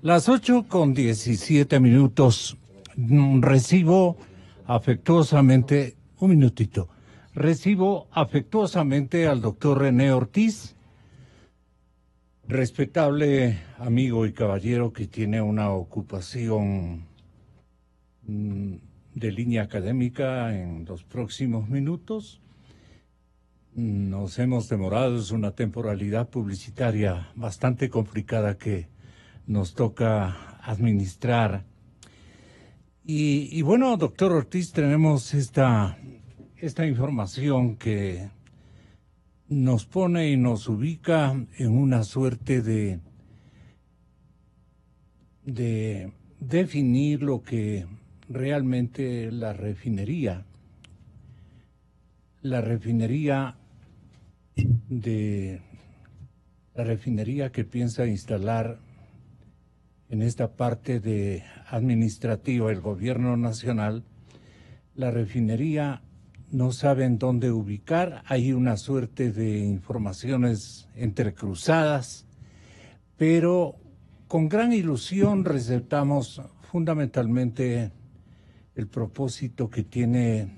Las 8:17. Recibo afectuosamente, un minutito, recibo afectuosamente al doctor René Ortiz, respetable amigo y caballero que tiene una ocupación de línea académica en los próximos minutos. Nos hemos demorado, es una temporalidad publicitaria bastante complicada que nos toca administrar. Y bueno, doctor Ortiz, tenemos esta información que nos pone y nos ubica en una suerte de definir lo que realmente la refinería que piensa instalar en esta parte de administrativa el gobierno nacional. La refinería no saben dónde ubicar, hay una suerte de informaciones entrecruzadas, pero con gran ilusión resaltamos fundamentalmente el propósito que tiene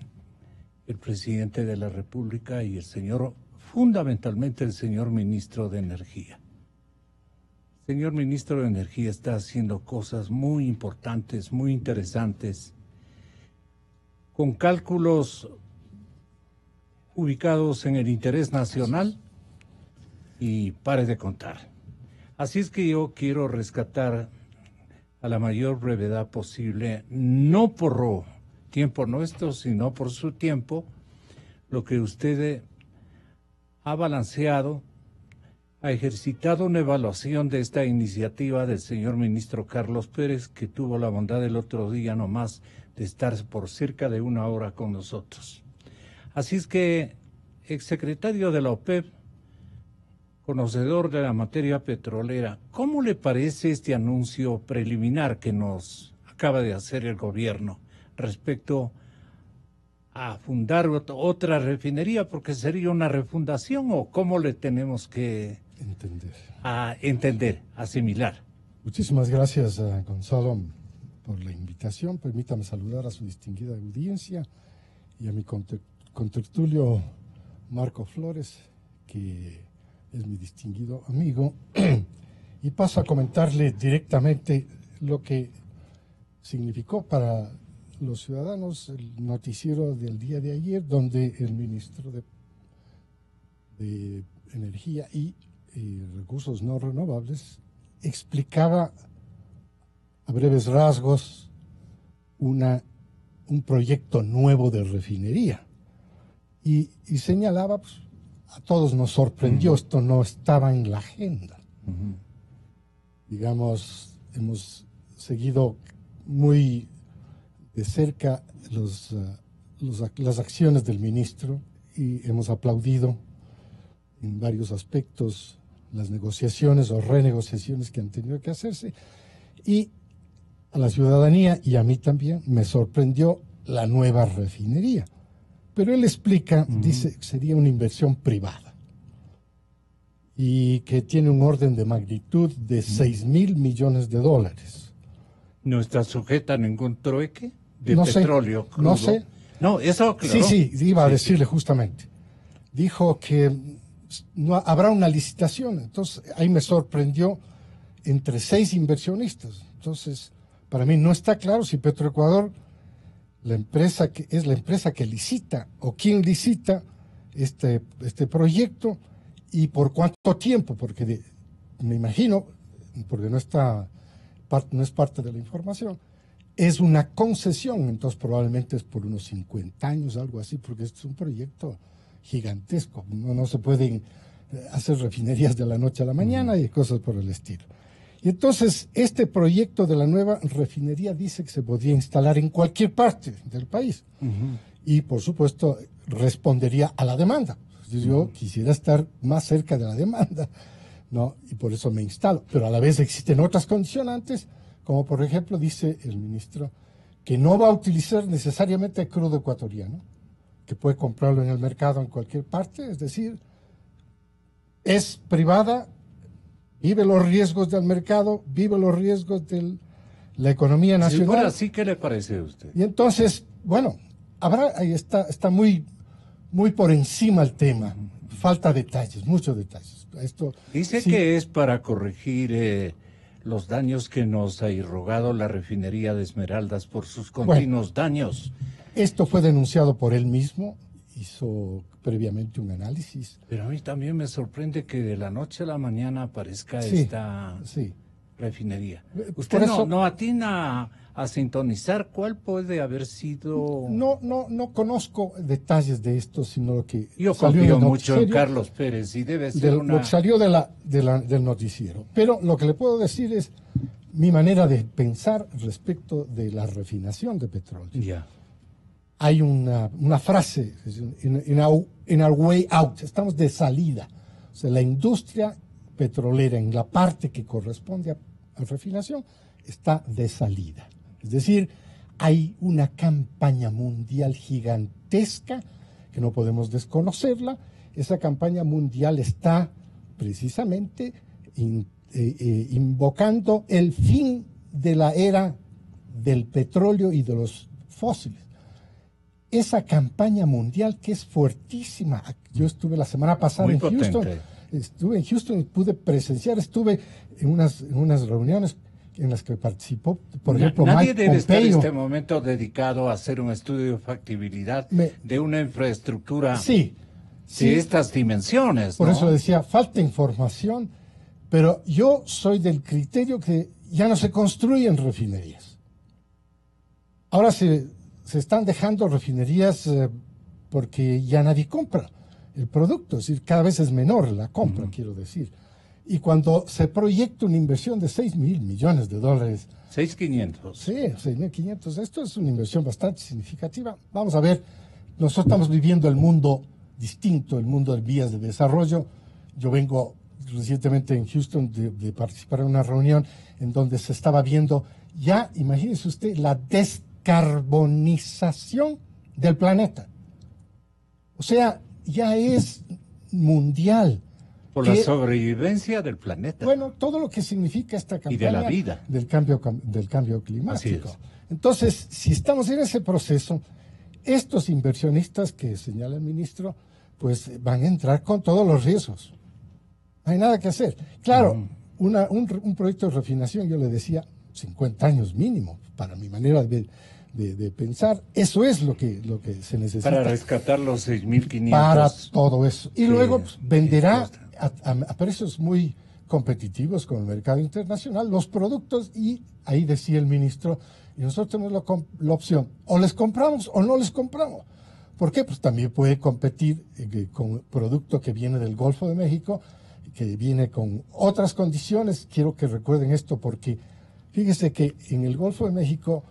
el presidente de la República y fundamentalmente el señor ministro de Energía. El señor ministro de Energía está haciendo cosas muy importantes, muy interesantes, con cálculos ubicados en el interés nacional y pare de contar. Así es que yo quiero rescatar a la mayor brevedad posible, no por tiempo nuestro, sino por su tiempo, lo que usted ha balanceado, ha ejercitado una evaluación de esta iniciativa del señor ministro Carlos Pérez, que tuvo la bondad el otro día nomás de estar por cerca de 1 hora con nosotros. Así es que, exsecretario de la OPEP, conocedor de la materia petrolera, ¿cómo le parece este anuncio preliminar que nos acaba de hacer el gobierno respecto a fundar otra refinería? Porque sería una refundación, ¿o cómo le tenemos que entender, asimilar? Muchísimas gracias, Gonzalo, por la invitación. Permítame saludar a su distinguida audiencia y a mi contertulio Marco Flores, que es mi distinguido amigo, y paso a comentarle directamente lo que significó para los ciudadanos el noticiero del día de ayer, donde el ministro de Energía y Recursos No Renovables explicaba a breves rasgos un proyecto nuevo de refinería y señalaba, pues, a todos nos sorprendió, esto no estaba en la agenda. Digamos, hemos seguido muy de cerca las acciones del ministro y hemos aplaudido en varios aspectos las negociaciones o renegociaciones que han tenido que hacerse, y a la ciudadanía y a mí también me sorprendió la nueva refinería. Pero él explica, dice que sería una inversión privada y que tiene un orden de magnitud de $6,000 millones. ¿No está sujeta a ningún trueque de no petróleo sé, crudo? No sé. No, eso claro. Sí, iba a decirle justamente. Dijo que no habrá una licitación. Entonces, ahí me sorprendió entre 6 inversionistas. Entonces, para mí no está claro si Petroecuador, la empresa que licita o quién licita este proyecto y por cuánto tiempo, porque me imagino, porque no es parte de la información, es una concesión, entonces probablemente es por unos 50 años, algo así, porque este es un proyecto gigantesco. No se pueden hacer refinerías de la noche a la mañana y cosas por el estilo. Y entonces este proyecto de la nueva refinería dice que se podría instalar en cualquier parte del país. Y por supuesto respondería a la demanda. Yo quisiera estar más cerca de la demanda, ¿no? Y por eso me instalo. Pero a la vez existen otras condicionantes, como por ejemplo dice el ministro, que no va a utilizar necesariamente crudo ecuatoriano, que puede comprarlo en el mercado en cualquier parte, es decir, es privada vive los riesgos del mercado, vive los riesgos de la economía nacional. Si fuera así, ¿qué le parece a usted? Y entonces, bueno, ahí está muy por encima el tema. Falta detalles, muchos detalles. Dice sí, que es para corregir los daños que nos ha irrogado la refinería de Esmeraldas por sus continuos daños. Esto fue denunciado por él mismo, hizo previamente un análisis. Pero a mí también me sorprende que de la noche a la mañana aparezca Sí, esta sí. refinería. Por ¿Usted eso- no atina a sintonizar cuál puede haber sido? No conozco detalles de esto, sino lo que Yo salió en confío el mucho en noticiero, Carlos Pérez y debe ser lo una... que salió del noticiero. Pero lo que le puedo decir es mi manera de pensar respecto de la refinación de petróleo. Ya. Hay una frase, in our way out, estamos de salida. O sea, la industria petrolera en la parte que corresponde a refinación está de salida. Es decir, hay una campaña mundial gigantesca que no podemos desconocerla. Esa campaña mundial está precisamente invocando el fin de la era del petróleo y de los fósiles. Esa campaña mundial que es fuertísima. Yo estuve la semana pasada Muy en potente. Houston. Estuve en Houston y pude presenciar, estuve en unas reuniones en las que participó, por ejemplo, Nadie Mike debe estar en Pompeo. este momento dedicado a hacer un estudio de factibilidad de una infraestructura Sí, de estas dimensiones, por ¿no? eso decía, falta información, pero yo soy del criterio que ya no se construyen refinerías. Ahora se están dejando refinerías porque ya nadie compra el producto, es decir, cada vez es menor la compra, quiero decir. Y cuando se proyecta una inversión de $6,000 millones, 6.500. sí, 6.500, esto es una inversión bastante significativa. Vamos a ver, nosotros estamos viviendo el mundo distinto, el mundo de vías de desarrollo. Yo vengo recientemente en Houston de participar en una reunión en donde se estaba viendo ya, imagínese usted, la descarbonización del planeta. O sea, ya es mundial. Por la sobrevivencia del planeta. Bueno, todo lo que significa esta campaña Y de la vida. del cambio climático. Así es. Entonces, si estamos en ese proceso, estos inversionistas que señala el ministro, pues van a entrar con todos los riesgos. No hay nada que hacer. Claro, un proyecto de refinación, yo le decía, 50 años mínimo, para mi manera de pensar. Eso es lo que se necesita. Para rescatar los 6.500. Para todo eso. Y Sí, luego pues, venderá sí, a precios muy competitivos con el mercado internacional los productos, y ahí decía el ministro, y nosotros tenemos la opción, o les compramos o no les compramos. ¿Por qué? Pues también puede competir con producto que viene del Golfo de México, que viene con otras condiciones. Quiero que recuerden esto porque fíjese que en el Golfo de México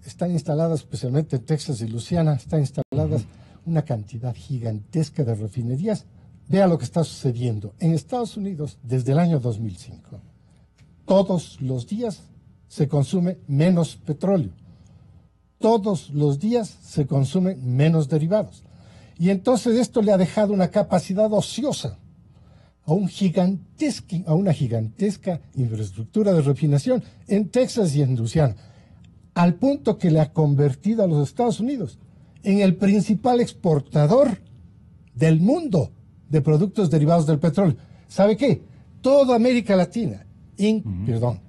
están instaladas, especialmente en Texas y Luisiana, están instaladas una cantidad gigantesca de refinerías. Vea lo que está sucediendo en Estados Unidos desde el año 2005. Todos los días se consume menos petróleo. Todos los días se consumen menos derivados. Y entonces esto le ha dejado una capacidad ociosa a una gigantesca infraestructura de refinación en Texas y en Luisiana, al punto que le ha convertido a los Estados Unidos en el principal exportador del mundo de productos derivados del petróleo. ¿Sabe qué? Toda América Latina,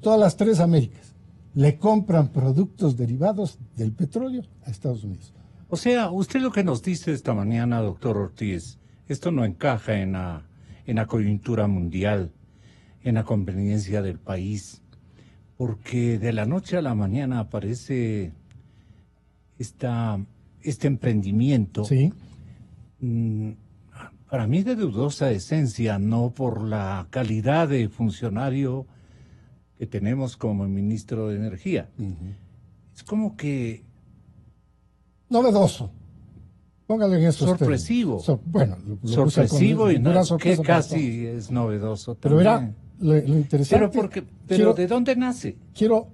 todas las 3 Américas, le compran productos derivados del petróleo a Estados Unidos. O sea, usted lo que nos dice esta mañana, doctor Ortiz, esto no encaja en la coyuntura mundial, en la conveniencia del país, porque de la noche a la mañana aparece este emprendimiento. Sí. Para mí de dudosa esencia, no por la calidad de funcionario que tenemos como ministro de Energía. Es como que... Novedoso. Póngale en eso. Sorpresivo. Bueno, sorpresivo y no, que que casi es novedoso Pero también. verá, lo interesante... Pero ¿de dónde nace? Quiero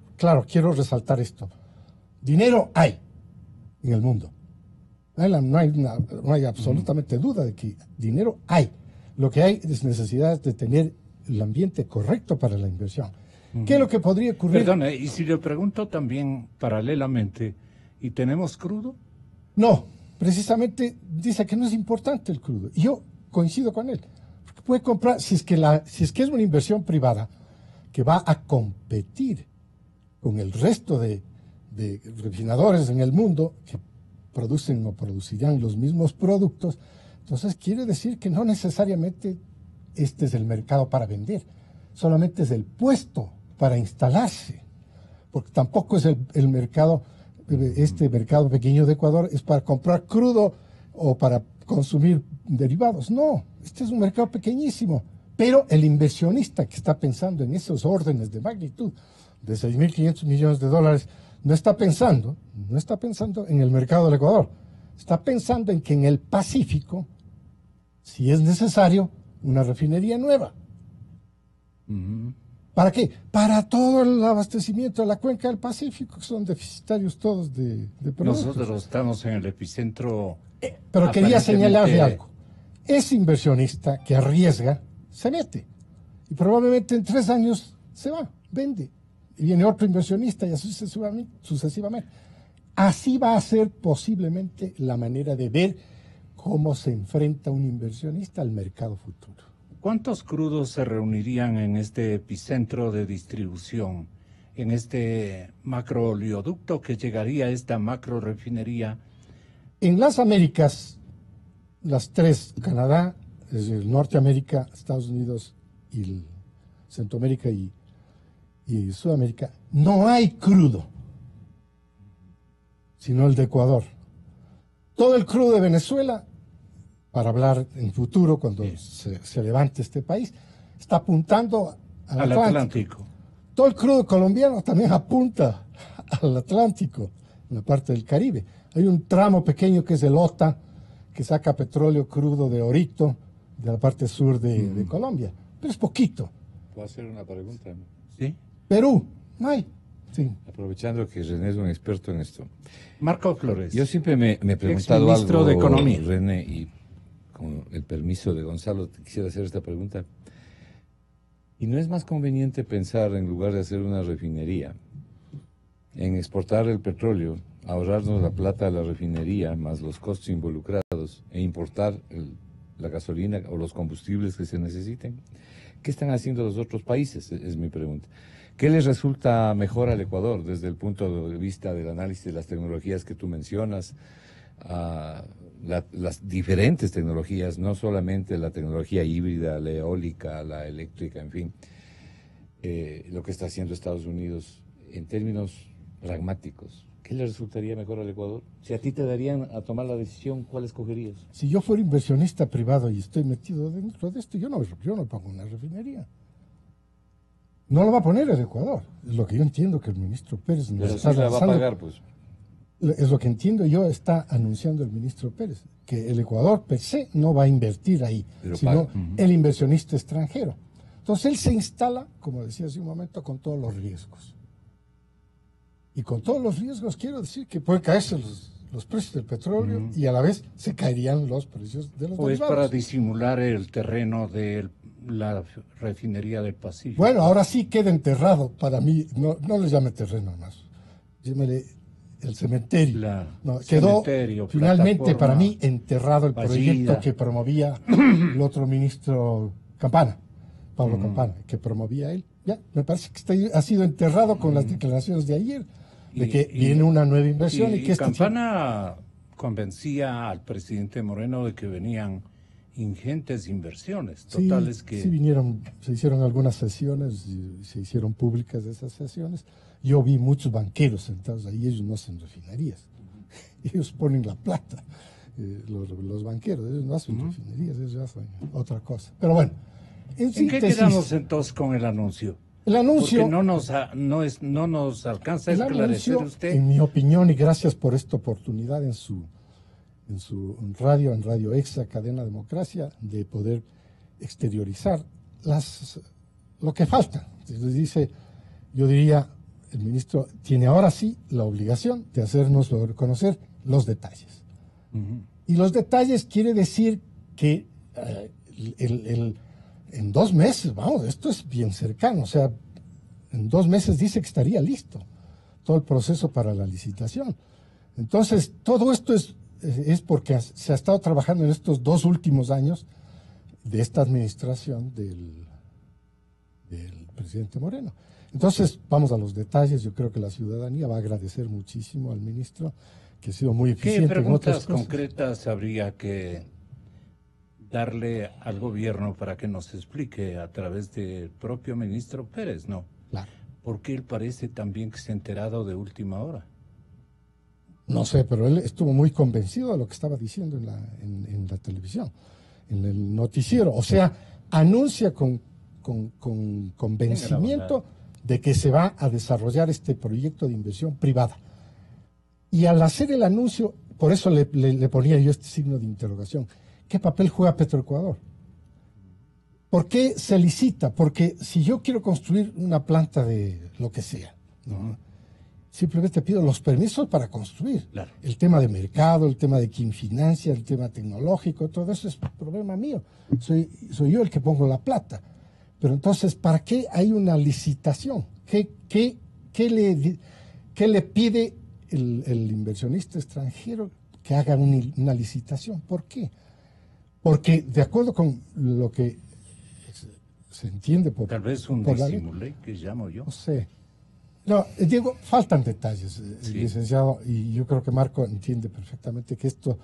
resaltar esto. Dinero hay en el mundo. No hay absolutamente duda de que dinero hay. Lo que hay es necesidad de tener el ambiente correcto para la inversión. ¿Qué es lo que podría ocurrir? Perdone, y si le pregunto también paralelamente, ¿y tenemos crudo? No, precisamente dice que no es importante el crudo. Y yo coincido con él. Porque puede comprar, si es que es una inversión privada que va a competir con el resto de refinadores en el mundo que producen o producirán los mismos productos, entonces quiere decir que no necesariamente este es el mercado para vender, solamente es el puesto para instalarse, porque tampoco es el mercado, este mercado pequeño de Ecuador es para comprar crudo o para consumir derivados. No, este es un mercado pequeñísimo, pero el inversionista que está pensando en esos órdenes de magnitud de 6.500 millones de dólares no está pensando en el mercado del Ecuador, está pensando en que en el Pacífico, si es necesario, una refinería nueva. ¿Para qué? Para todo el abastecimiento de la cuenca del Pacífico, que son deficitarios todos de productos. Nosotros estamos en el epicentro. Pero quería señalarle algo. Ese inversionista que arriesga, se mete. Y probablemente en 3 años se va, vende. Y viene otro inversionista y así sucesivamente. Así va a ser posiblemente la manera de ver cómo se enfrenta un inversionista al mercado futuro. ¿Cuántos crudos se reunirían en este epicentro de distribución, en este macroolioducto que llegaría a esta macro refinería? En las Américas, las tres, Canadá, es decir, Norteamérica, Estados Unidos y Centroamérica y Sudamérica, no hay crudo, sino el de Ecuador. Todo el crudo de Venezuela, para hablar en futuro, cuando se levante este país, está apuntando al Atlántico. Todo el crudo colombiano también apunta al Atlántico, en la parte del Caribe. Hay un tramo pequeño que es el OTA, que saca petróleo crudo de Orito, de la parte sur de Colombia, pero es poquito. ¿Puedo hacer una pregunta? Sí. Perú, no hay. Sí. Aprovechando que René es un experto en esto. Marco Flores. Yo siempre me he preguntado Exministro algo, de Economía. René, y con el permiso de Gonzalo, quisiera hacer esta pregunta. ¿Y no es más conveniente pensar, en lugar de hacer una refinería, en exportar el petróleo, ahorrarnos la plata de la refinería, más los costos involucrados, e importar la gasolina o los combustibles que se necesiten? ¿Qué están haciendo los otros países? Es mi pregunta. ¿Qué les resulta mejor al Ecuador desde el punto de vista del análisis de las tecnologías que tú mencionas? Las diferentes tecnologías, no solamente la tecnología híbrida, la eólica, la eléctrica, en fin, lo que está haciendo Estados Unidos en términos pragmáticos. ¿Qué le resultaría mejor al Ecuador? Si a ti te darían a tomar la decisión, ¿cuál escogerías? Si yo fuera inversionista privado y estoy metido dentro de esto, yo no pongo una refinería. No lo va a poner el Ecuador. Es lo que yo entiendo que el ministro Pérez nos está la va a lanzando. pagar, pues. Es lo que entiendo yo, está anunciando el ministro Pérez, que el Ecuador per se no va a invertir ahí, Pero sino paga. el inversionista extranjero. Entonces él se instala, como decía hace un momento, con todos los riesgos. Y con todos los riesgos quiero decir que pueden caerse los precios del petróleo y a la vez se caerían los precios de los ¿O es derivados. para disimular el terreno de la refinería del Pacífico? Bueno, ahora sí queda enterrado para mí, no le llame terreno más, llámele el cementerio. Quedó cementerio, finalmente para mí enterrado el Ballida. proyecto que promovía el otro ministro Campana, Pablo Campana, que promovía él. Ya, me parece que ha sido enterrado con las declaraciones de ayer, de que viene una nueva inversión y que Campana convencía al presidente Moreno de que venían ingentes inversiones totales que... Sí vinieron, se hicieron algunas sesiones y se hicieron públicas esas sesiones. Yo vi muchos banqueros sentados ahí, ellos no hacen refinerías, ellos ponen la plata, los banqueros, ellos no hacen refinerías, ellos hacen otra cosa. Pero bueno, ¿En qué quedamos entonces con el anuncio? El anuncio... Porque no nos alcanza a esclarecer usted. En mi opinión, y gracias por esta oportunidad en su radio, en Radio Exa, Cadena Democracia, de poder exteriorizar lo que falta. Entonces dice, yo diría, el ministro tiene ahora sí la obligación de hacernos conocer los detalles. Y los detalles quiere decir que en 2 meses, vamos, esto es bien cercano, o sea, en 2 meses dice que estaría listo todo el proceso para la licitación. Entonces, todo esto es porque se ha estado trabajando en estos 2 últimos años de esta administración del presidente Moreno. Entonces, vamos a los detalles. Yo creo que la ciudadanía va a agradecer muchísimo al ministro, que ha sido muy eficiente. ¿Qué preguntas en otras cosas. concretas habría que darle al gobierno para que nos explique a través del propio ministro Pérez, no? Claro. Porque él parece también que se ha enterado de última hora. No sé, pero él estuvo muy convencido de lo que estaba diciendo en la televisión, en el noticiero. O sea, anuncia con convencimiento de que se va a desarrollar este proyecto de inversión privada. Y al hacer el anuncio, por eso le ponía yo este signo de interrogación, ¿qué papel juega Petroecuador? ¿Por qué se licita? Porque si yo quiero construir una planta de lo que sea, ¿no? Simplemente pido los permisos para construir. Claro. El tema de mercado, el tema de quién financia, el tema tecnológico, todo eso es problema mío. Soy yo el que pongo la plata. Pero entonces, ¿para qué hay una licitación? ¿Qué le pide el inversionista extranjero que haga una licitación? ¿Por qué? Porque de acuerdo con lo que se entiende por... Tal vez un por disimulé, que llamo yo. No sé. No, Diego, faltan detalles, Sí. licenciado, y yo creo que Marco entiende perfectamente que esto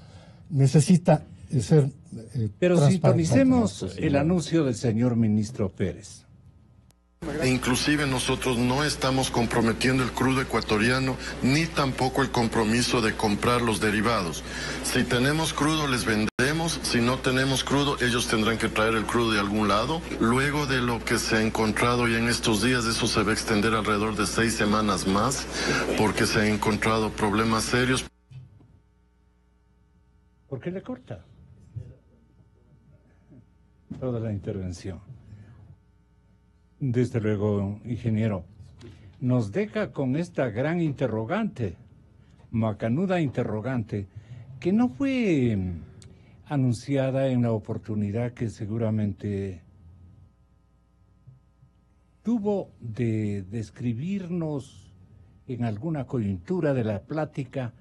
necesita ser Pero transparente. sintonicemos el anuncio del señor ministro Pérez. E inclusive nosotros no estamos comprometiendo el crudo ecuatoriano ni tampoco el compromiso de comprar los derivados. Si tenemos crudo les vendemos, si no tenemos crudo ellos tendrán que traer el crudo de algún lado. Luego de lo que se ha encontrado y en estos días eso se va a extender alrededor de 6 semanas más porque se han encontrado problemas serios. ¿Por qué le corta toda la intervención? Desde luego, ingeniero, nos deja con esta gran interrogante, macanuda interrogante, que no fue anunciada en la oportunidad que seguramente tuvo de describirnos en alguna coyuntura de la plática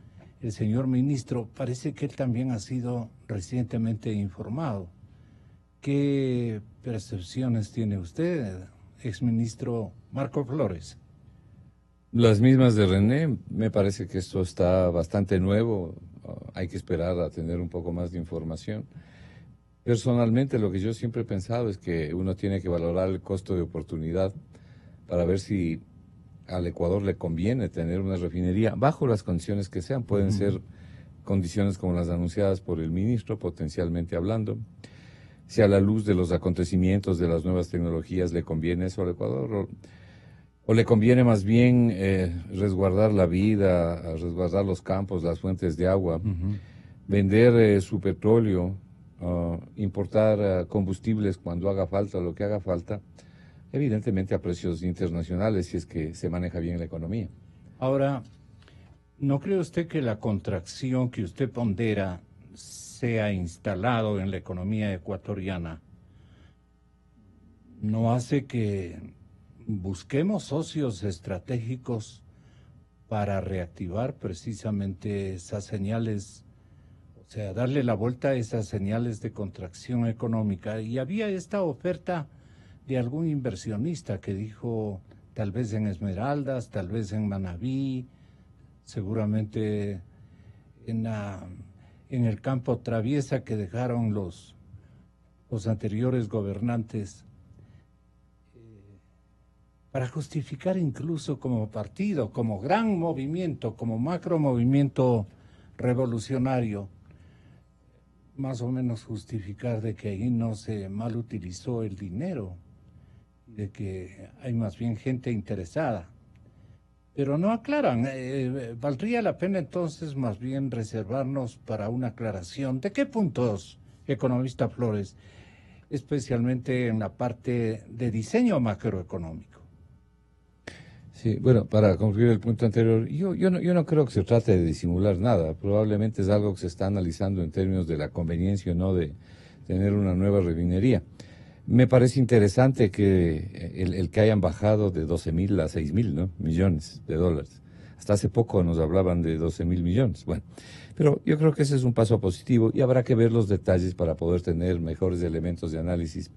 el señor ministro. Parece que él también ha sido recientemente informado. ¿Qué percepciones tiene usted, exministro Marco Flores? Las mismas de René. Me parece que esto está bastante nuevo. Hay que esperar a tener un poco más de información. Personalmente, lo que yo siempre he pensado es que uno tiene que valorar el costo de oportunidad para ver si al Ecuador le conviene tener una refinería bajo las condiciones que sean. Pueden ser condiciones como las anunciadas por el ministro, potencialmente hablando. Si a la luz de los acontecimientos, de las nuevas tecnologías, le conviene eso al Ecuador, o le conviene más bien resguardar la vida, resguardar los campos, las fuentes de agua, vender su petróleo, importar combustibles cuando haga falta, lo que haga falta, evidentemente a precios internacionales, si es que se maneja bien la economía. Ahora, ¿no cree usted que la contracción que usted pondera se ha instalado en la economía ecuatoriana no hace que busquemos socios estratégicos para reactivar precisamente esas señales, o sea, darle la vuelta a esas señales de contracción económica? Y había esta oferta de algún inversionista que dijo, tal vez en Esmeraldas, tal vez en Manabí, seguramente en el campo traviesa que dejaron los anteriores gobernantes, para justificar incluso como partido, como gran movimiento, como macro movimiento revolucionario, más o menos justificar de que ahí no se mal utilizó el dinero, de que hay más bien gente interesada. Pero no aclaran. Valdría la pena entonces más bien reservarnos para una aclaración. ¿De qué puntos, economista Flores, especialmente en la parte de diseño macroeconómico? Sí, bueno, para concluir el punto anterior, yo no creo que se trate de disimular nada. Probablemente es algo que se está analizando en términos de la conveniencia o no de tener una nueva refinería. Me parece interesante que el que hayan bajado de 12.000 a 6.000, ¿no? millones de dólares. Hasta hace poco nos hablaban de 12.000 millones. Bueno, pero yo creo que ese es un paso positivo y habrá que ver los detalles para poder tener mejores elementos de análisis.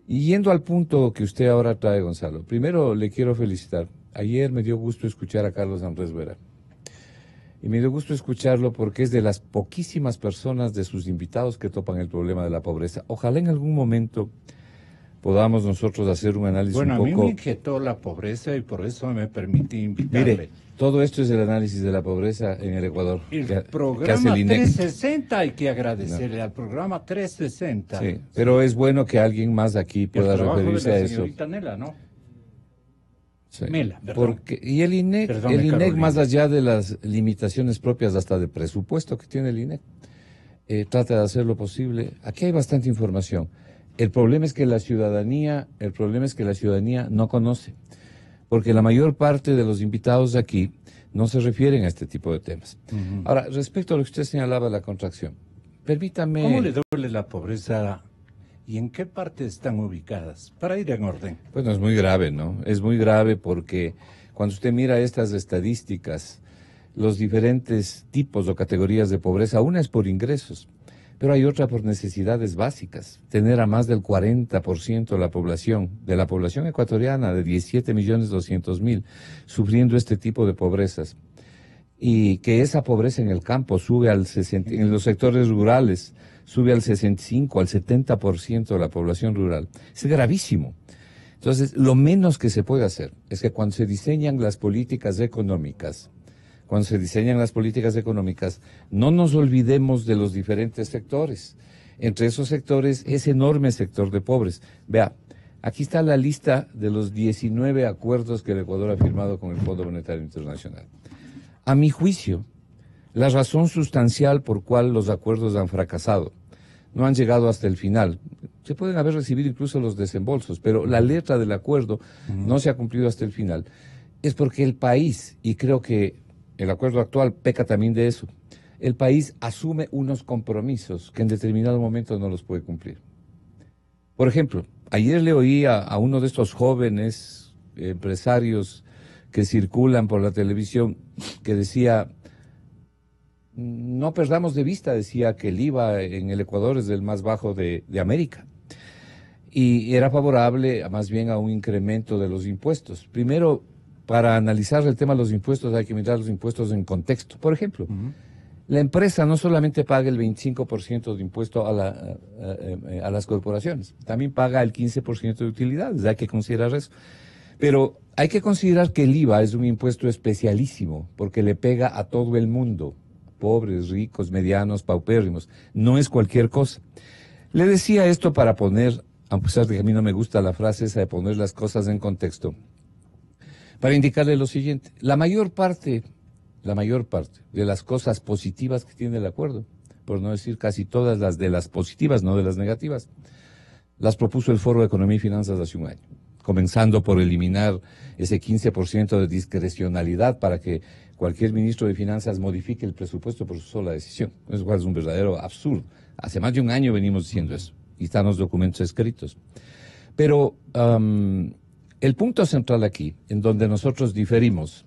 Y yendo al punto que usted ahora trae, Gonzalo, primero le quiero felicitar. Ayer me dio gusto escuchar a Carlos Andrés Vera. Y me dio gusto escucharlo porque es de las poquísimas personas de sus invitados que topan el problema de la pobreza. Ojalá en algún momento podamos nosotros hacer un análisis Bueno, un a mí poco... me inquietó la pobreza y por eso me permití invitarle. Mire, todo esto es el análisis de la pobreza en el Ecuador. El que hace programa el INEC. 360 hay que agradecerle al programa 360. Sí, pero es bueno que alguien más aquí El pueda trabajo de referirse la a eso. señorita Nela, ¿no? Sí. Mela, perdón. Y el INEC, Perdone, Carolina. más allá de las limitaciones propias hasta de presupuesto que tiene el INEC, trata de hacer lo posible. Aquí hay bastante información. El problema es que la ciudadanía no conoce, porque la mayor parte de los invitados aquí no se refieren a este tipo de temas. Ahora, respecto a lo que usted señalaba de la contracción, permítame... ¿Cómo le duele la pobreza y en qué parte están ubicadas? Para ir en orden. Bueno, es muy grave, ¿no? Es muy grave porque cuando usted mira estas estadísticas, los diferentes tipos o categorías de pobreza, una es por ingresos, pero hay otra por necesidades básicas. Tener a más del 40% de la población ecuatoriana, de 17.200.000, sufriendo este tipo de pobrezas. Y que esa pobreza en el campo sube al 60%, en los sectores rurales, sube al 65, al 70% de la población rural. Es gravísimo. Entonces, lo menos que se puede hacer es que cuando se diseñan las políticas económicas, no nos olvidemos de los diferentes sectores. Entre esos sectores, ese enorme sector de pobres. Vea, aquí está la lista de los 19 acuerdos que el Ecuador ha firmado con el Fondo Monetario Internacional. A mi juicio, la razón sustancial por cual los acuerdos han fracasado, no han llegado hasta el final. Se pueden haber recibido incluso los desembolsos, pero la letra del acuerdo no se ha cumplido hasta el final. Es porque el país, y creo que el acuerdo actual peca también de eso, el país asume unos compromisos que en determinado momento no los puede cumplir. Por ejemplo, ayer le oí a uno de estos jóvenes empresarios que circulan por la televisión que decía, no perdamos de vista, decía que el IVA en el Ecuador es el más bajo de América. Y era favorable más bien a un incremento de los impuestos. Primero, para analizar el tema de los impuestos hay que mirar los impuestos en contexto. Por ejemplo, la empresa no solamente paga el 25% de impuesto a las corporaciones, también paga el 15% de utilidades, hay que considerar eso. Pero hay que considerar que el IVA es un impuesto especialísimo porque le pega a todo el mundo, pobres, ricos, medianos, paupérrimos, no es cualquier cosa. Le decía esto para poner, a pesar de que a mí no me gusta la frase esa de poner las cosas en contexto, para indicarle lo siguiente, la mayor parte de las cosas positivas que tiene el acuerdo, por no decir casi todas las de las positivas, no de las negativas, las propuso el Foro de Economía y Finanzas hace un año, comenzando por eliminar ese 15% de discrecionalidad para que cualquier ministro de Finanzas modifique el presupuesto por su sola decisión. Eso es un verdadero absurdo. Hace más de un año venimos diciendo eso, y están los documentos escritos. Pero el punto central aquí, en donde nosotros diferimos,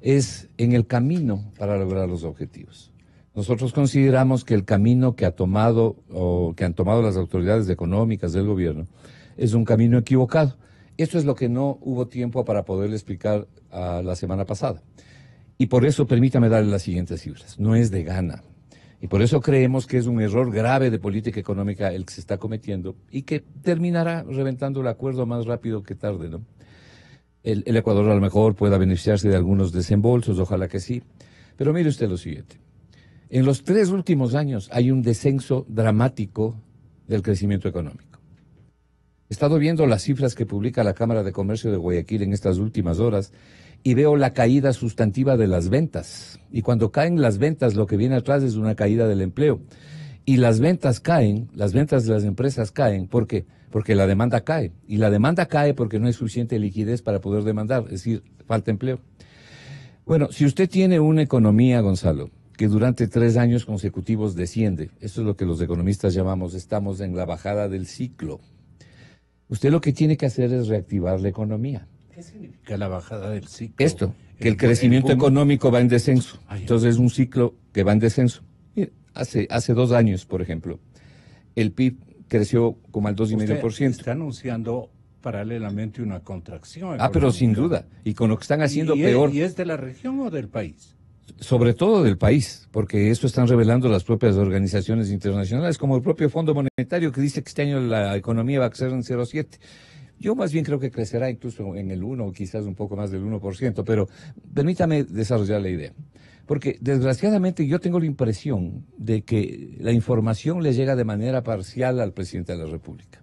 es en el camino para lograr los objetivos. Nosotros consideramos que el camino que han tomado las autoridades económicas del gobierno es un camino equivocado. Esto es lo que no hubo tiempo para poderle explicar la semana pasada. Y por eso permítame darle las siguientes cifras. No es de gana. Y por eso creemos que es un error grave de política económica el que se está cometiendo y que terminará reventando el acuerdo más rápido que tarde, ¿no? El Ecuador a lo mejor pueda beneficiarse de algunos desembolsos, ojalá que sí. Pero mire usted lo siguiente. En los 3 últimos años hay un descenso dramático del crecimiento económico. He estado viendo las cifras que publica la Cámara de Comercio de Guayaquil en estas últimas horas y veo la caída sustantiva de las ventas. Y cuando caen las ventas, lo que viene atrás es una caída del empleo. Y las ventas caen, las ventas de las empresas caen, ¿por qué? Porque la demanda cae. Y la demanda cae porque no hay suficiente liquidez para poder demandar, es decir, falta empleo. Bueno, si usted tiene una economía, Gonzalo, que durante 3 años consecutivos desciende, eso es lo que los economistas llamamos, estamos en la bajada del ciclo. Usted lo que tiene que hacer es reactivar la economía. ¿Qué significa la bajada del ciclo? Esto, que el crecimiento económico va en descenso. Entonces es un ciclo que va en descenso. Mire, hace 2 años, por ejemplo, el PIB creció como al 2,5%. Usted está anunciando paralelamente una contracción. Pero sin duda. Y con lo que están haciendo peor. ¿Y es de la región o del país? Sobre todo del país, porque esto están revelando las propias organizaciones internacionales, como el propio Fondo Monetario, que dice que este año la economía va a crecer en 0,7%. Yo más bien creo que crecerá incluso en el 1% o quizás un poco más del 1%, pero permítame desarrollar la idea. Porque desgraciadamente yo tengo la impresión de que la información le llega de manera parcial al presidente de la República.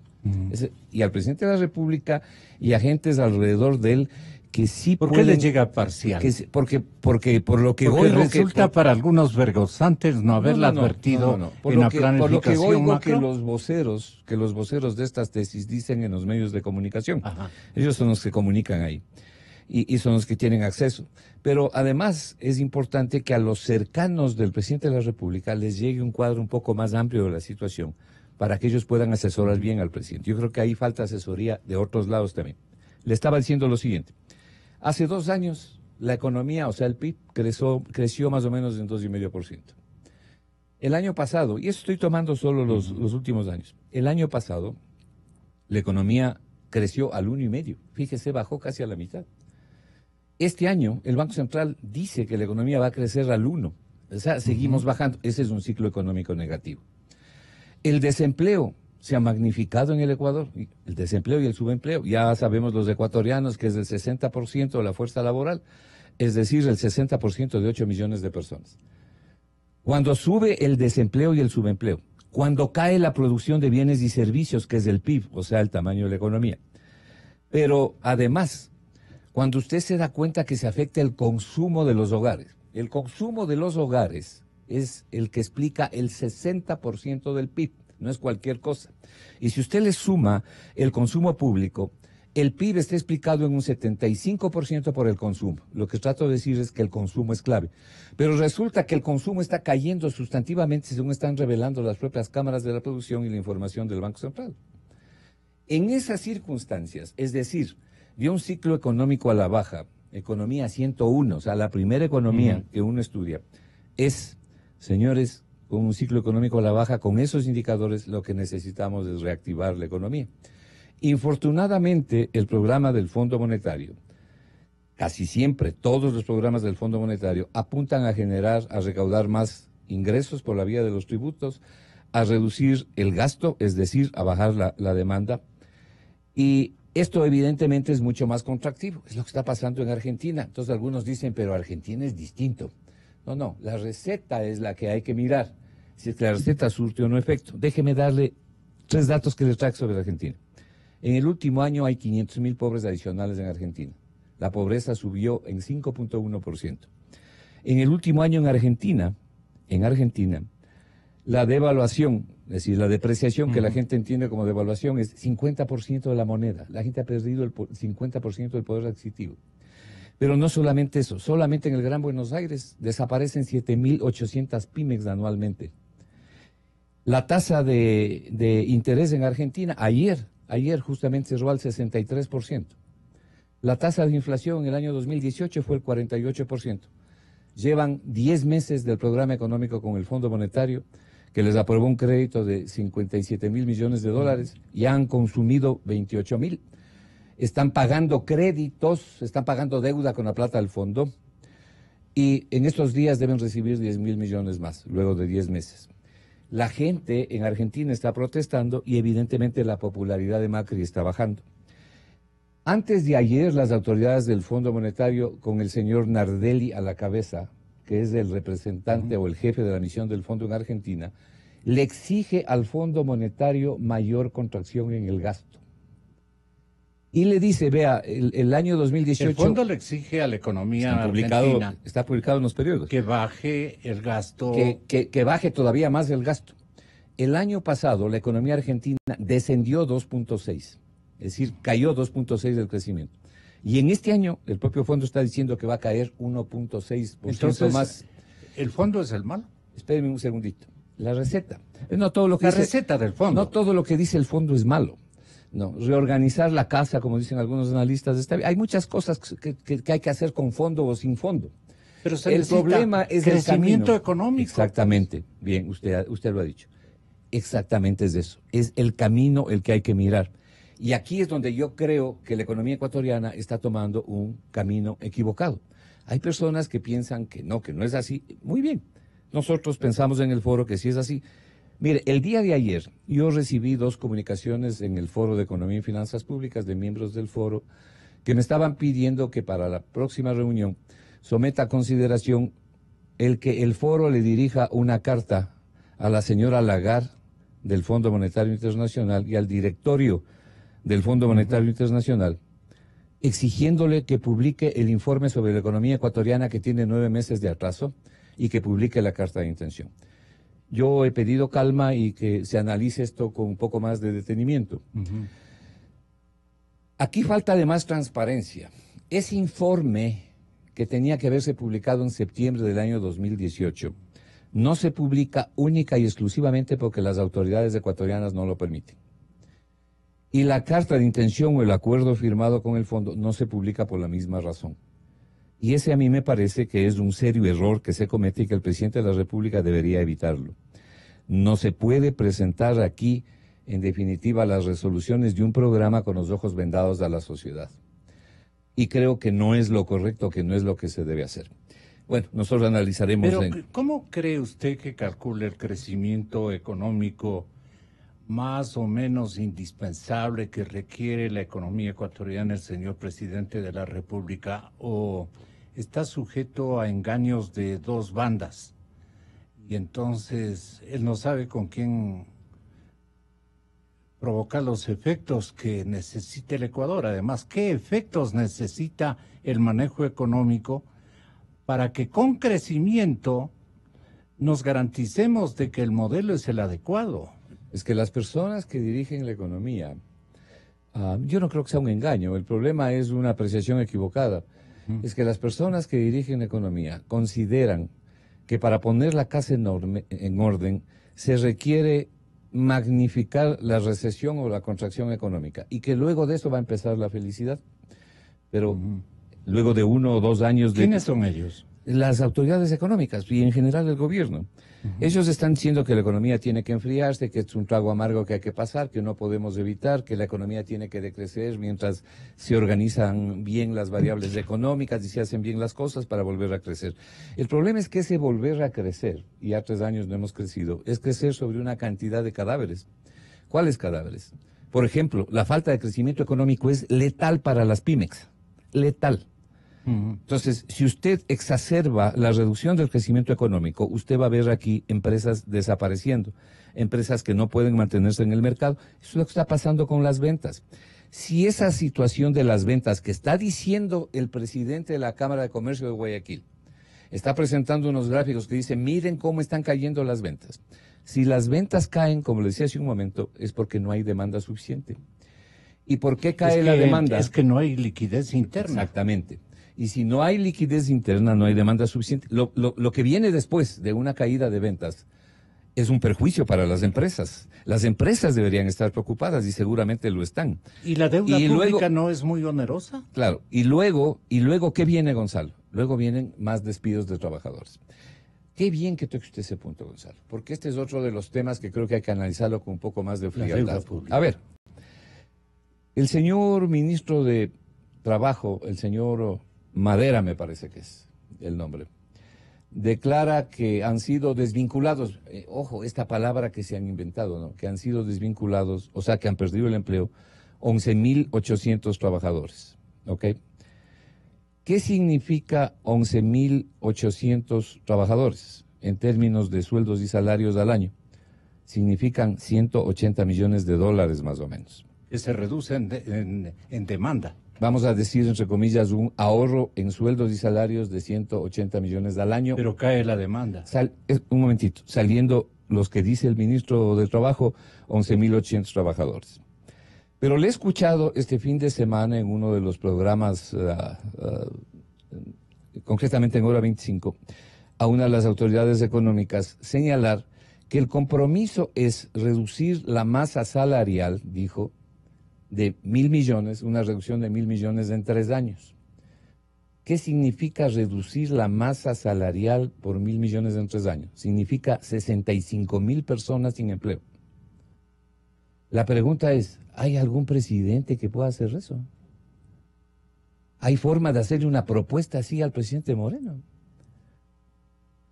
Y al presidente de la República y agentes alrededor de él que sí ¿Por qué le llega parcial? Porque por lo que porque oigo resulta para algunos vergonzantes no haberla advertido en la planificación por lo que oigo macro. que los voceros de estas tesis dicen en los medios de comunicación. Ajá. Ellos son los que comunican ahí y son los que tienen acceso. Pero además es importante que a los cercanos del presidente de la República les llegue un cuadro un poco más amplio de la situación para que ellos puedan asesorar bien al presidente. Yo creo que ahí falta asesoría de otros lados también. Le estaba diciendo lo siguiente. Hace 2 años la economía, o sea el PIB, creció más o menos en 2,5%. El año pasado, y eso estoy tomando solo los últimos años, el año pasado la economía creció al 1,5%. Fíjese, bajó casi a la mitad. Este año el Banco Central dice que la economía va a crecer al 1%. O sea, seguimos bajando. Ese es un ciclo económico negativo. El desempleo se ha magnificado en el Ecuador, el desempleo y el subempleo. Ya sabemos los ecuatorianos que es del 60% de la fuerza laboral, es decir, el 60% de 8 millones de personas. Cuando sube el desempleo y el subempleo, cuando cae la producción de bienes y servicios, que es el PIB, o sea, el tamaño de la economía. Pero además, cuando usted se da cuenta que se afecta el consumo de los hogares, el consumo de los hogares es el que explica el 60% del PIB. No es cualquier cosa. Y si usted le suma el consumo público, el PIB está explicado en un 75% por el consumo. Lo que trato de decir es que el consumo es clave. Pero resulta que el consumo está cayendo sustantivamente según están revelando las propias cámaras de la producción y la información del Banco Central. En esas circunstancias, es decir, de un ciclo económico a la baja, economía 101, o sea, la primera economía que uno estudia, es, señores, con un ciclo económico a la baja, con esos indicadores, lo que necesitamos es reactivar la economía. Infortunadamente, el programa del Fondo Monetario, casi siempre todos los programas del Fondo Monetario apuntan a recaudar más ingresos por la vía de los tributos, a reducir el gasto, es decir, a bajar la demanda. Y esto evidentemente es mucho más contractivo, es lo que está pasando en Argentina. Entonces algunos dicen, pero Argentina es distinto. No, la receta es la que hay que mirar. Si es que la receta surte o no efecto. Déjeme darle 3 datos que le traigo sobre Argentina. En el último año hay 500.000 pobres adicionales en Argentina. La pobreza subió en 5,1%. En el último año en Argentina, la devaluación, es decir, la depreciación que la gente entiende como devaluación es 50% de la moneda. La gente ha perdido el 50% del poder adquisitivo. Pero no solamente eso, solamente en el Gran Buenos Aires desaparecen 7.800 pymes anualmente. La tasa de interés en Argentina, ayer justamente cerró al 63%. La tasa de inflación en el año 2018 fue el 48%. Llevan 10 meses del programa económico con el Fondo Monetario, que les aprobó un crédito de 57.000 millones de dólares, y han consumido 28.000. Están pagando créditos, están pagando deuda con la plata del fondo, y en estos días deben recibir 10.000 millones más, luego de 10 meses. La gente en Argentina está protestando y evidentemente la popularidad de Macri está bajando. Antes de ayer, las autoridades del Fondo Monetario, con el señor Nardelli a la cabeza, que es el representante o el jefe de la misión del fondo en Argentina, le exige al Fondo Monetario mayor contracción en el gasto. Y le dice, vea, el año 2018... El fondo le exige a la economía argentina... Está publicado en los periódicos. Que baje el gasto... Que baje todavía más el gasto. El año pasado la economía argentina descendió 2,6. Es decir, cayó 2,6 del crecimiento. Y en este año el propio fondo está diciendo que va a caer 1,6% más. ¿El fondo es el malo? Espérenme un segundito. La receta. No todo lo que la receta del fondo. No todo lo que dice el fondo es malo. No, reorganizar la casa, como dicen algunos analistas, está bien. Hay muchas cosas que hay que hacer con fondo o sin fondo. Pero se El necesita problema es el crecimiento camino. económico. Exactamente. Bien, usted lo ha dicho. Exactamente es eso. Es el camino el que hay que mirar. Y aquí es donde yo creo que la economía ecuatoriana está tomando un camino equivocado. Hay personas que piensan que no es así. Muy bien. Nosotros pensamos en el foro que sí es así. Mire, el día de ayer yo recibí 2 comunicaciones en el Foro de Economía y Finanzas Públicas de miembros del foro que me estaban pidiendo que para la próxima reunión someta a consideración el que el foro le dirija una carta a la señora Lagarde del Fondo Monetario Internacional y al directorio del Fondo Monetario Internacional, exigiéndole que publique el informe sobre la economía ecuatoriana que tiene 9 meses de atraso y que publique la carta de intención. Yo he pedido calma y que se analice esto con un poco más de detenimiento. Aquí falta además transparencia. Ese informe que tenía que haberse publicado en septiembre del año 2018 no se publica única y exclusivamente porque las autoridades ecuatorianas no lo permiten. Y la carta de intención o el acuerdo firmado con el fondo no se publica por la misma razón. Y ese a mí me parece que es un serio error que se comete y que el presidente de la República debería evitarlo. No se puede presentar aquí, en definitiva, las resoluciones de un programa con los ojos vendados a la sociedad. Y creo que no es lo correcto, que no es lo que se debe hacer. Bueno, nosotros analizaremos... Pero, ¿cómo cree usted que calcula el crecimiento económico más o menos indispensable que requiere la economía ecuatoriana el señor presidente de la República, o está sujeto a engaños de 2 bandas? Y entonces él no sabe con quién provocar los efectos que necesita el Ecuador. Además, ¿qué efectos necesita el manejo económico para que con crecimiento nos garanticemos de que el modelo es el adecuado? Es que las personas que dirigen la economía, yo no creo que sea un engaño, el problema es una apreciación equivocada. Es que las personas que dirigen la economía consideran que para poner la casa en orden se requiere magnificar la recesión o la contracción económica y que luego de eso va a empezar la felicidad. Pero luego de 1 o 2 años de... ¿Quiénes son ellos? Las autoridades económicas y en general el gobierno. Ellos están diciendo que la economía tiene que enfriarse, que es un trago amargo que hay que pasar, que no podemos evitar, que la economía tiene que decrecer mientras se organizan bien las variables económicas y se hacen bien las cosas para volver a crecer. El problema es que ese volver a crecer, y ya 3 años no hemos crecido, es crecer sobre una cantidad de cadáveres. ¿Cuáles cadáveres? Por ejemplo, la falta de crecimiento económico es letal para las pymes. Letal. Entonces, si usted exacerba la reducción del crecimiento económico, usted va a ver aquí empresas desapareciendo, empresas que no pueden mantenerse en el mercado. Eso es lo que está pasando con las ventas. Si esa situación de las ventas que está diciendo el presidente de la Cámara de Comercio de Guayaquil, está presentando unos gráficos que dicen, miren cómo están cayendo las ventas. Si las ventas caen, como le decía hace un momento, es porque no hay demanda suficiente. ¿Y por qué cae la demanda? Es que no hay liquidez interna. Exactamente. Y si no hay liquidez interna, no hay demanda suficiente. Lo que viene después de una caída de ventas es un perjuicio para las empresas. Las empresas deberían estar preocupadas y seguramente lo están. ¿Y la deuda pública no es muy onerosa? Claro. Y luego, ¿qué viene, Gonzalo? Luego vienen más despidos de trabajadores. Qué bien que toque usted ese punto, Gonzalo, porque este es otro de los temas que creo que hay que analizarlo con un poco más de frialdad. A ver, el señor ministro de Trabajo, el señor Madera, me parece que es el nombre, declara que han sido desvinculados, ojo, esta palabra que se han inventado, ¿no? Que han sido desvinculados, o sea, que han perdido el empleo, 11.800 trabajadores, ¿ok? ¿Qué significa 11.800 trabajadores en términos de sueldos y salarios al año? Significan 180 millones de dólares más o menos. Que se reduce en demanda. Vamos a decir, entre comillas, un ahorro en sueldos y salarios de 180 millones al año. Pero cae la demanda. Un momentito, saliendo los que dice el ministro de Trabajo, 11.800 trabajadores. Pero le he escuchado este fin de semana en uno de los programas, concretamente en Hora 25, a una de las autoridades económicas señalar que el compromiso es reducir la masa salarial, dijo, de 1.000 millones, una reducción de 1.000 millones en 3 años. ¿Qué significa reducir la masa salarial por 1.000 millones en 3 años? Significa 65.000 personas sin empleo. La pregunta es, ¿hay algún presidente que pueda hacer eso? ¿Hay forma de hacerle una propuesta así al presidente Moreno?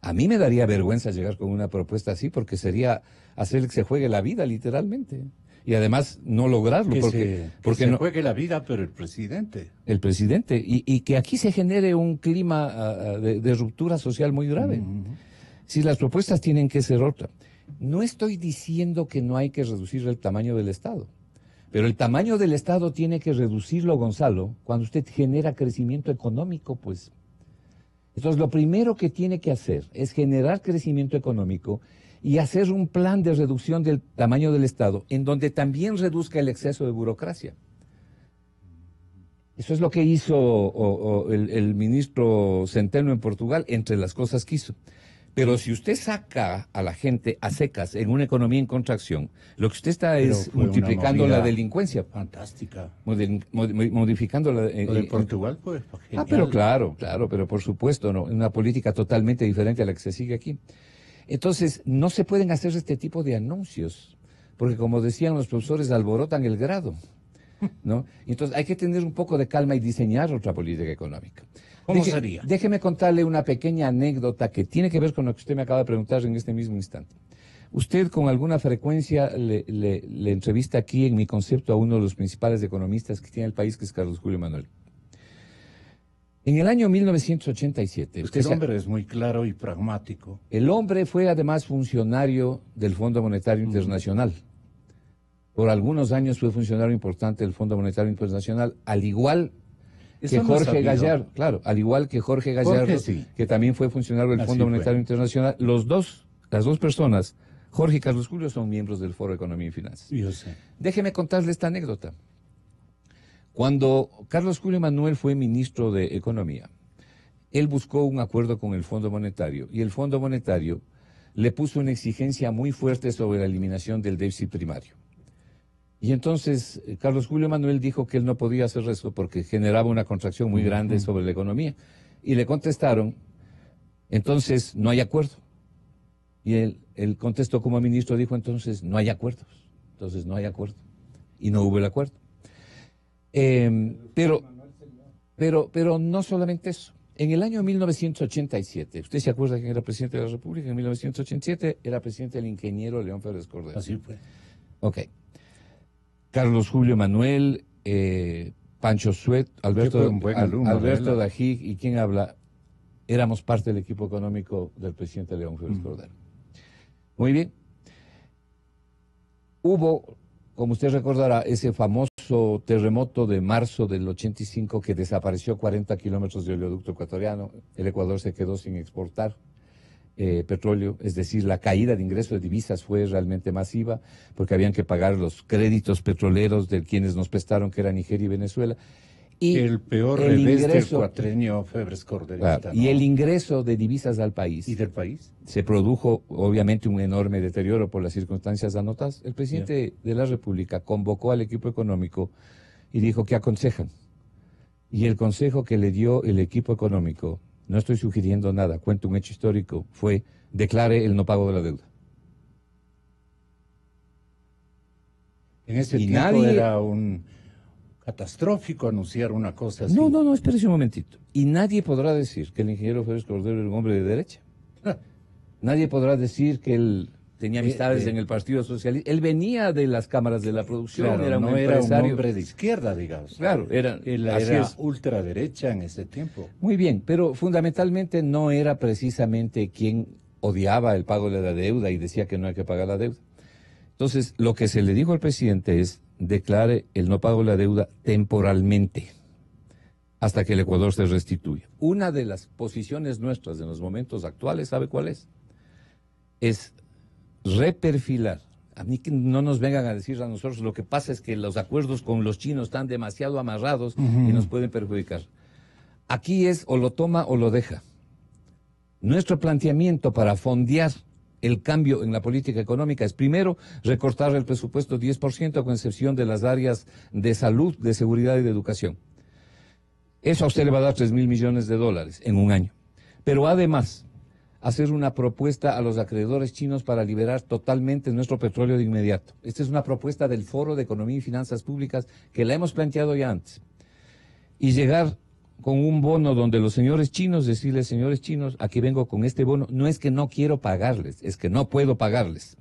A mí me daría vergüenza llegar con una propuesta así porque sería hacer que se juegue la vida literalmente. Y además no lograrlo. Que se juegue la vida, pero el presidente. El presidente. Y que aquí se genere un clima de ruptura social muy grave. Si las propuestas tienen que ser otra. No estoy diciendo que no hay que reducir el tamaño del Estado. Pero el tamaño del Estado tiene que reducirlo, Gonzalo, cuando usted genera crecimiento económico, pues. Entonces, lo primero que tiene que hacer es generar crecimiento económico y hacer un plan de reducción del tamaño del Estado, en donde también reduzca el exceso de burocracia. Eso es lo que hizo el ministro Centeno en Portugal, entre las cosas que hizo. Pero si usted saca a la gente a secas en una economía en contracción, lo que usted está es multiplicando la delincuencia. Fantástica. Modificando la... Lo de Portugal, pues, genial. pero claro, pero por supuesto, no, una política totalmente diferente a la que se sigue aquí. Entonces, no se pueden hacer este tipo de anuncios, porque como decían los profesores, alborotan el grado, ¿no? Entonces, hay que tener un poco de calma y diseñar otra política económica. ¿Cómo sería? Déjeme contarle una pequeña anécdota que tiene que ver con lo que usted me acaba de preguntar en este mismo instante. Usted con alguna frecuencia le entrevista aquí en Mi Concepto a uno de los principales economistas que tiene el país, que es Carlos Julio Manuel. En el año 1987... El hombre es muy claro y pragmático. El hombre fue además funcionario del Fondo Monetario Internacional. Por algunos años fue funcionario importante del Fondo Monetario Internacional, al igual que Jorge Gallardo, claro, al igual que Jorge Gallardo, sí, que también fue funcionario del Fondo Monetario Internacional. Las dos personas, Jorge y Carlos Julio, son miembros del Foro de Economía y Finanzas. Yo sé. Déjeme contarle esta anécdota. Cuando Carlos Julio Manuel fue ministro de Economía, él buscó un acuerdo con el Fondo Monetario y el Fondo Monetario le puso una exigencia muy fuerte sobre la eliminación del déficit primario. Y entonces Carlos Julio Manuel dijo que él no podía hacer eso porque generaba una contracción muy grande sobre la economía. Y le contestaron, entonces no hay acuerdo. Y él contestó como ministro, dijo, entonces no hay acuerdos. Entonces no hay acuerdo. Y no hubo el acuerdo. Pero no solamente eso. En el año 1987, ¿usted se acuerda quién era presidente de la República? En 1987 era presidente el ingeniero León Férez Cordero. Así fue. Ok. Carlos Julio Manuel, Pancho Suet, Alberto Dají, y quién habla, éramos parte del equipo económico del presidente León Férez Cordero. Muy bien. Hubo, como usted recordará, ese famoso terremoto de marzo del 85 que desapareció 40 kilómetros de oleoducto ecuatoriano. El Ecuador se quedó sin exportar petróleo, es decir, la caída de ingresos de divisas fue realmente masiva porque habían que pagar los créditos petroleros de quienes nos prestaron, que era Nigeria y Venezuela. Y el peor revés del cuatrenio Febres Corderista. Claro, ¿no? Y el ingreso de divisas al país. ¿Y del país? Se produjo, obviamente, un enorme deterioro por las circunstancias anotadas. El presidente de la República convocó al equipo económico y dijo, ¿qué aconsejan? Y el consejo que le dio el equipo económico, no estoy sugiriendo nada, cuento un hecho histórico, fue, declare el no pago de la deuda. En ese tiempo era un catastrófico anunciar una cosa así. No, espérese un momentito. Y nadie podrá decir que el ingeniero Férez Cordero era un hombre de derecha. Nadie podrá decir que él tenía amistades en el Partido Socialista. Él venía de las cámaras de la producción, claro, era un no empresario. Era un hombre de izquierda, digamos. Claro, era ultraderecha en ese tiempo. Muy bien, pero fundamentalmente no era precisamente quien odiaba el pago de la deuda y decía que no hay que pagar la deuda. Entonces, lo que se le dijo al presidente es, declare el no pago de la deuda temporalmente, hasta que el Ecuador se restituya. Una de las posiciones nuestras en los momentos actuales, ¿sabe cuál es? Es reperfilar. A mí que no nos vengan a decir a nosotros, lo que pasa es que los acuerdos con los chinos están demasiado amarrados y nos pueden perjudicar. Aquí es o lo toma o lo deja. Nuestro planteamiento para fondear el cambio en la política económica es primero recortar el presupuesto 10% con excepción de las áreas de salud, de seguridad y de educación. Eso a usted le va a dar 3.000 millones de dólares en un año. Pero además, hacer una propuesta a los acreedores chinos para liberar totalmente nuestro petróleo de inmediato. Esta es una propuesta del Foro de Economía y Finanzas Públicas que la hemos planteado ya antes. Y llegar con un bono donde los señores chinos, decirles, señores chinos, aquí vengo con este bono, no es que no quiero pagarles, es que no puedo pagarles.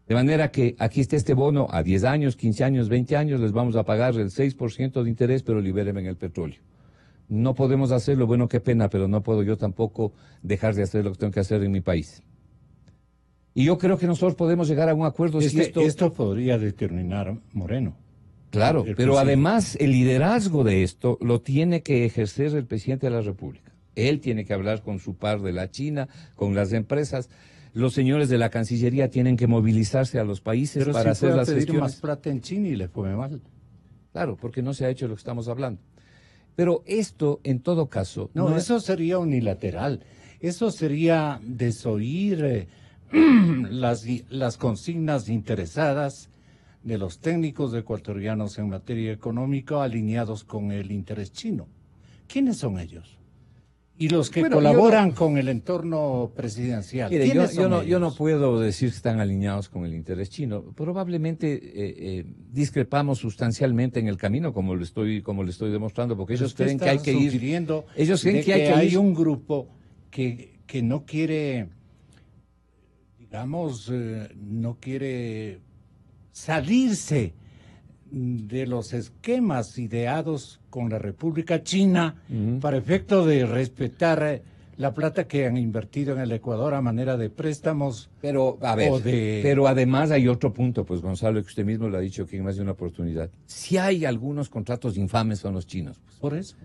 De manera que aquí está este bono a 10 años, 15 años, 20 años, les vamos a pagar el 6% de interés, pero libérenme en el petróleo. No podemos hacerlo, bueno, qué pena, pero no puedo yo tampoco dejar de hacer lo que tengo que hacer en mi país. Y yo creo que nosotros podemos llegar a un acuerdo si esto podría determinar Moreno. Claro, pero además el liderazgo de esto lo tiene que ejercer el presidente de la República. Él tiene que hablar con su par de la China, con las empresas. Los señores de la Cancillería tienen que movilizarse a los países pero para si hacer las pedir gestiones. más plata en China y le fue mal. Claro, porque no se ha hecho lo que estamos hablando. Pero esto, en todo caso... No, eso sería unilateral. Eso sería desoír las consignas interesadas de los técnicos ecuatorianos en materia económica alineados con el interés chino. ¿Quiénes son ellos? Y los que colaboran con el entorno presidencial. Mire, ¿Quiénes son ellos? yo no puedo decir que están alineados con el interés chino. Probablemente discrepamos sustancialmente en el camino, como le estoy demostrando, porque ellos creen que hay que ir. Ellos creen que hay un grupo que no quiere, digamos, no quiere salirse de los esquemas ideados con la República China para efecto de respetar la plata que han invertido en el Ecuador a manera de préstamos. Pero, a ver, pero además hay otro punto, pues Gonzalo, que usted mismo lo ha dicho que en más de una oportunidad. Si hay algunos contratos infames con los chinos. Pues. Por eso.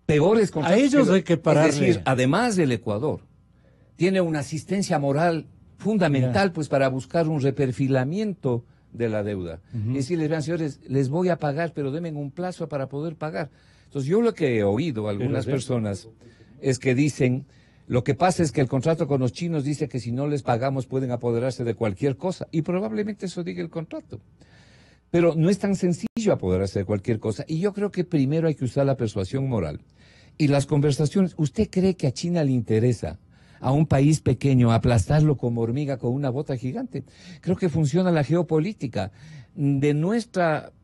Peores contratos. A ellos hay que pararle. Es decir, además del Ecuador, tiene una asistencia moral fundamental, pues para buscar un reperfilamiento de la deuda. Y decirles, vean, señores, les voy a pagar, pero denme un plazo para poder pagar. Entonces, yo lo que he oído a algunas personas es que dicen, lo que pasa es que el contrato con los chinos dice que si no les pagamos pueden apoderarse de cualquier cosa. Y probablemente eso diga el contrato. Pero no es tan sencillo apoderarse de cualquier cosa. Y yo creo que primero hay que usar la persuasión moral. Y las conversaciones, ¿usted cree que a China le interesa a un país pequeño aplastarlo como hormiga con una bota gigante? Creo que funciona la geopolítica. De nuestro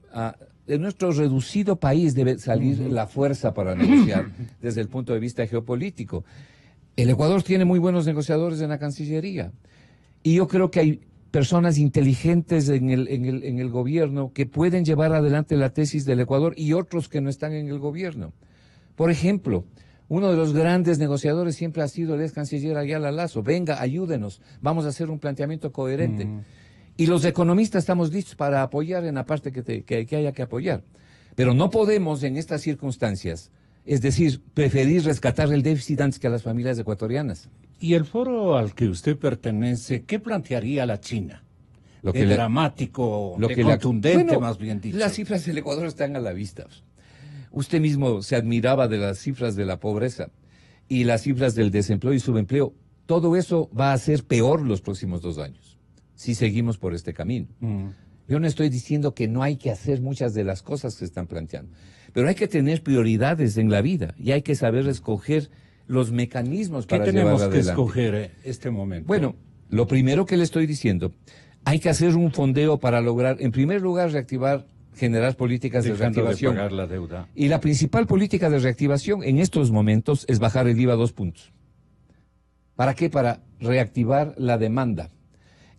reducido país debe salir la fuerza para negociar desde el punto de vista geopolítico. El Ecuador tiene muy buenos negociadores en la Cancillería. Y yo creo que hay personas inteligentes en el gobierno que pueden llevar adelante la tesis del Ecuador y otros que no están en el gobierno. Por ejemplo, uno de los grandes negociadores siempre ha sido el ex canciller Ayala Lasso. Venga, ayúdenos, vamos a hacer un planteamiento coherente. Y los economistas estamos listos para apoyar en la parte que haya que apoyar. Pero no podemos en estas circunstancias, es decir, preferir rescatar el déficit antes que a las familias ecuatorianas. ¿Y el foro al que usted pertenece, qué plantearía la China? Lo de dramático, de contundente, bueno, más bien dicho. Las cifras del Ecuador están a la vista. Usted mismo se admiraba de las cifras de la pobreza y las cifras del desempleo y subempleo. Todo eso va a ser peor los próximos 2 años, si seguimos por este camino. Yo no estoy diciendo que no hay que hacer muchas de las cosas que se están planteando, pero hay que tener prioridades en la vida y hay que saber escoger los mecanismos para llevar adelante. ¿Qué tenemos que escoger este momento? Bueno, lo primero que le estoy diciendo, hay que hacer un fondeo para lograr, en primer lugar, generar políticas de reactivación. De pagar la deuda. Y la principal política de reactivación en estos momentos es bajar el IVA 2 puntos. ¿Para qué? Para reactivar la demanda.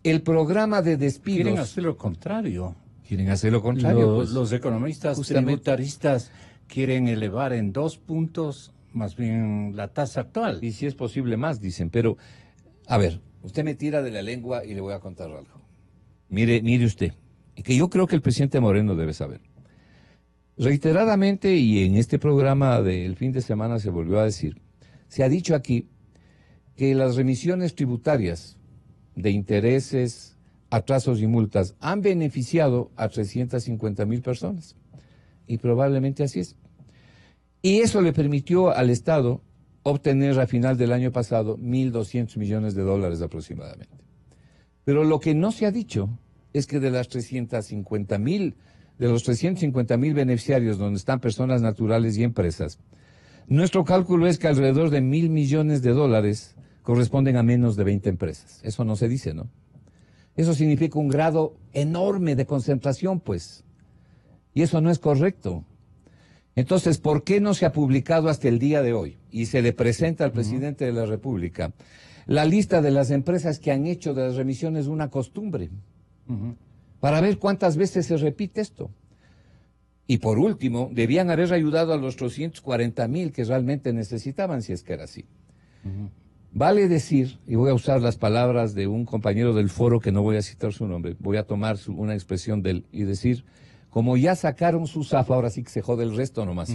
El programa de despidos... Quieren hacer lo contrario. Quieren hacer lo contrario. Los economistas tributaristas quieren elevar en 2 puntos más bien la tasa actual. Y si es posible más, dicen. Pero, a ver, usted me tira de la lengua y le voy a contar algo. Mire usted, que yo creo que el presidente Moreno debe saber. Reiteradamente, y en este programa del fin de semana se volvió a decir, se ha dicho aquí que las remisiones tributarias de intereses, atrasos y multas han beneficiado a 350,000 personas. Y probablemente así es. Y eso le permitió al Estado obtener a final del año pasado $1.200 millones aproximadamente. Pero lo que no se ha dicho es que de los 350.000 beneficiarios donde están personas naturales y empresas, nuestro cálculo es que alrededor de $1.000 millones corresponden a menos de 20 empresas. Eso no se dice, ¿no? Eso significa un grado enorme de concentración, pues. Y eso no es correcto. Entonces, ¿por qué no se ha publicado hasta el día de hoy? Y se le presenta al presidente de la República la lista de las empresas que han hecho de las remisiones una costumbre, para ver cuántas veces se repite esto. Y por último, debían haber ayudado a los 240.000 que realmente necesitaban, si es que era así. Vale decir, y voy a usar las palabras de un compañero del foro que no voy a citar su nombre, voy a tomar una expresión de él y decir, como ya sacaron su zafa, ahora sí que se jode el resto nomás.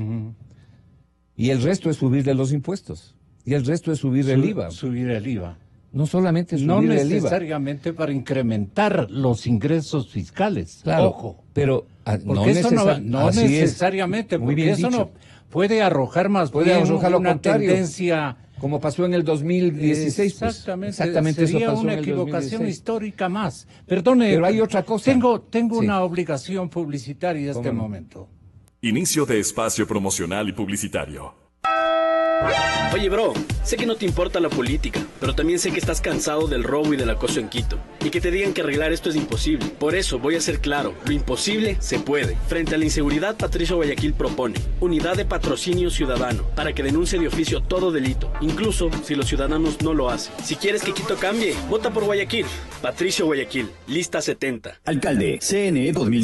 Y el resto es subirle los impuestos. Y el resto es subir el IVA. Subir el IVA. No solamente subir No el IVA. necesariamente para incrementar los ingresos fiscales. Claro, ojo. pero porque eso no necesariamente, Muy porque bien eso dicho. no puede arrojar más Puede bien arrojar lo una contrario. tendencia. Como pasó en el 2016. pues. Exactamente. Eso Sería pasó una en el equivocación 2016. histórica más. Perdone. Pero hay otra cosa. Tengo Sí. una obligación publicitaria en este ¿Cómo no? momento. Inicio de espacio promocional y publicitario. Oye, bro, sé que no te importa la política, pero también sé que estás cansado del robo y del acoso en Quito. Y que te digan que arreglar esto es imposible. Por eso voy a ser claro, lo imposible se puede. Frente a la inseguridad, Patricio Guayaquil propone unidad de patrocinio ciudadano para que denuncie de oficio todo delito, incluso si los ciudadanos no lo hacen. Si quieres que Quito cambie, vota por Guayaquil. Patricio Guayaquil, lista 70. Alcalde, CNE 2000.